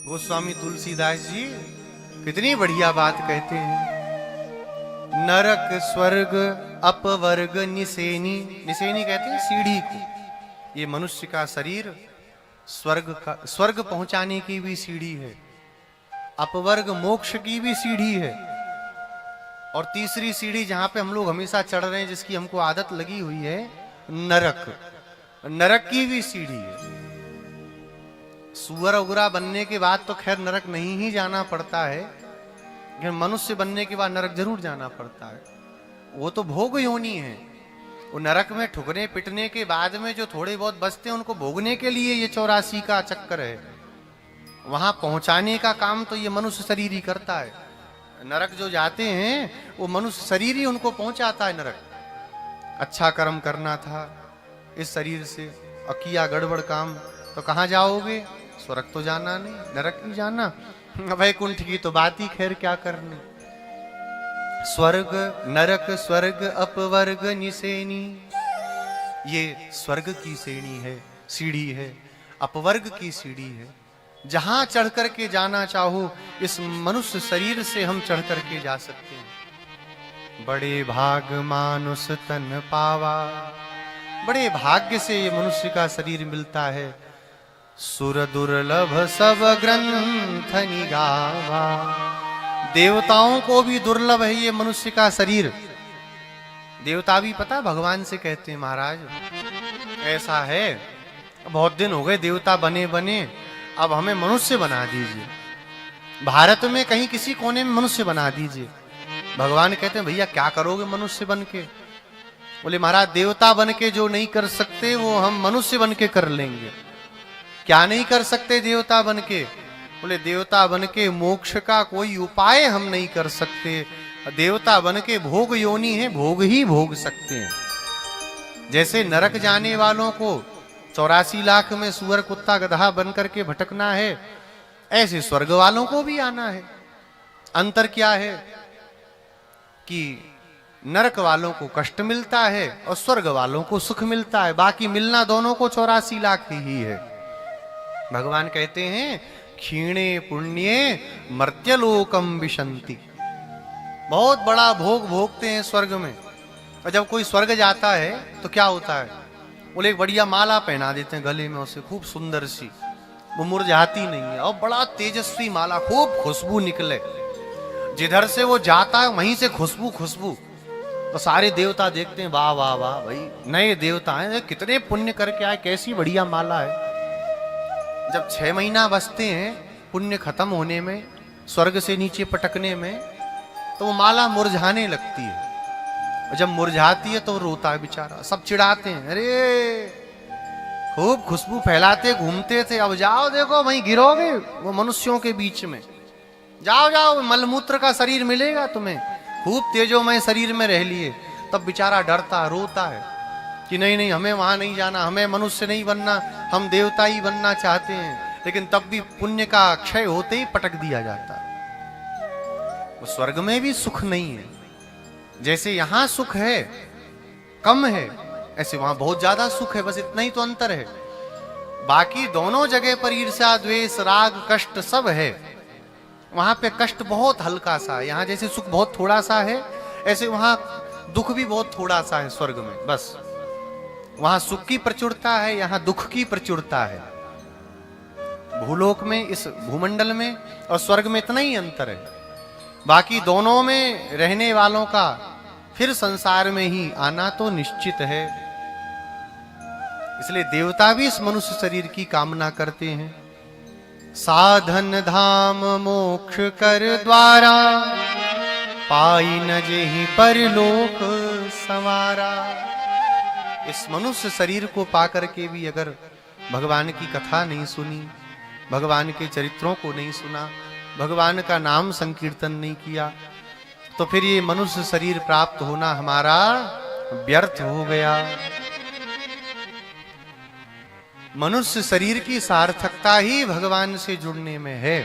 गोस्वामी तुलसीदास जी कितनी बढ़िया बात कहते हैं। नरक स्वर्ग अपवर्ग निसेनी, निसेनी कहते हैं सीढ़ी को। ये मनुष्य का शरीर स्वर्ग पहुंचाने की भी सीढ़ी है, अपवर्ग मोक्ष की भी सीढ़ी है, और तीसरी सीढ़ी जहां पे हम लोग हमेशा चढ़ रहे हैं, जिसकी हमको आदत लगी हुई है, नरक, नरक की भी सीढ़ी है। सुअर उगरा बनने के बाद तो खैर नरक नहीं ही जाना पड़ता है, लेकिन मनुष्य बनने के बाद नरक जरूर जाना पड़ता है। वो तो भोग योनि है। वो नरक में ठुकने पिटने के बाद में जो थोड़े बहुत बचते हैं उनको भोगने के लिए ये 84 का चक्कर है। वहां पहुंचाने का काम तो ये मनुष्य शरीर ही करता है। नरक जो जाते हैं वो मनुष्य शरीर ही उनको पहुंचाता है नरक। अच्छा कर्म करना था इस शरीर से और किया गड़बड़ काम तो कहां जाओगे? स्वर्ग तो जाना नहीं, नरक ही जाना। वैकुंठ की तो बात ही खैर क्या करनी। स्वर्ग नरक स्वर्ग अपवर्ग निसेनी, ये स्वर्ग की श्रेणी है, सीढ़ी है, अपवर्ग की सीढ़ी है। जहां चढ़ करके जाना चाहो इस मनुष्य शरीर से हम चढ़ करके जा सकते हैं। बड़े भाग मानुष तन पावा, बड़े भाग्य से ये मनुष्य का शरीर मिलता है। सुर दुर्लभ सब ग्रंथ निगावा, देवताओं को भी दुर्लभ है ये मनुष्य का शरीर। देवता भी पता भगवान से कहते हैं, महाराज ऐसा है बहुत दिन हो गए देवता बने बने, अब हमें मनुष्य बना दीजिए, भारत में कहीं किसी कोने में मनुष्य बना दीजिए। भगवान कहते हैं भैया क्या करोगे मनुष्य बन के? बोले महाराज देवता बन के जो नहीं कर सकते वो हम मनुष्य बन के कर लेंगे। क्या नहीं कर सकते देवता बन के? बोले देवता बन के मोक्ष का कोई उपाय हम नहीं कर सकते, देवता बन के भोग योनि है, भोग ही भोग सकते हैं। जैसे नरक जाने वालों को 84 लाख में सुअर कुत्ता गधा बन करके भटकना है, ऐसे स्वर्ग वालों को भी आना है। अंतर क्या है कि नरक वालों को कष्ट मिलता है और स्वर्ग वालों को सुख मिलता है, बाकी मिलना दोनों को 84 लाख ही है। भगवान कहते हैं क्षीणे पुण्ये मर्त्यलोकम विशंति, बहुत बड़ा भोग भोगते हैं स्वर्ग में। और जब कोई स्वर्ग जाता है तो क्या होता है? बोले एक बढ़िया माला पहना देते हैं गले में, उसे खूब सुंदर सी, वो मुरझाती नहीं है, और बड़ा तेजस्वी माला, खूब खुशबू निकले, जिधर से वो जाता है वहीं से खुशबू खुशबू। तो सारे देवता देखते हैं वाह वाह वाह भाई नए देवता हैं, कितने पुण्य करके आए, कैसी बढ़िया माला है। जब 6 महीना बचते हैं पुण्य खत्म होने में, स्वर्ग से नीचे पटकने में, तो वो माला मुरझाने लगती है। और जब मुरझाती है तो वो रोता है बेचारा, सब चिढ़ाते हैं, अरे खूब खुशबू फैलाते घूमते थे, अब जाओ देखो वहीं गिरोगे वो मनुष्यों के बीच में, जाओ जाओ मलमूत्र का शरीर मिलेगा तुम्हें, खूब तेजोमय शरीर में रह लिए। तब बेचारा डरता रोता है कि नहीं नहीं हमें वहां नहीं जाना, हमें मनुष्य नहीं बनना, हम देवता ही बनना चाहते हैं। लेकिन तब भी पुण्य का क्षय होते ही पटक दिया जाता। वो स्वर्ग में भी सुख नहीं है, जैसे यहां सुख है कम है, ऐसे वहां बहुत ज्यादा सुख है, बस इतना ही तो अंतर है। बाकी दोनों जगह पर ईर्ष्या द्वेष राग कष्ट सब है। वहां पे कष्ट बहुत हल्का सा है, यहां जैसे सुख बहुत थोड़ा सा है, ऐसे वहां दुख भी बहुत थोड़ा सा है स्वर्ग में। बस वहां सुख की प्रचुरता है, यहां दुख की प्रचुरता है। भूलोक में, इस भूमंडल में और स्वर्ग में इतना ही अंतर है। बाकी दोनों में रहने वालों का फिर संसार में ही आना तो निश्चित है। इसलिए देवता भी इस मनुष्य शरीर की कामना करते हैं। साधन धाम मोक्ष कर द्वारा, पाई न जेहि परलोक संवारा। इस मनुष्य शरीर को पाकर के भी अगर भगवान की कथा नहीं सुनी, भगवान के चरित्रों को नहीं सुना, भगवान का नाम संकीर्तन नहीं किया, तो फिर ये मनुष्य शरीर प्राप्त होना हमारा व्यर्थ हो गया। मनुष्य शरीर की सार्थकता ही भगवान से जुड़ने में है।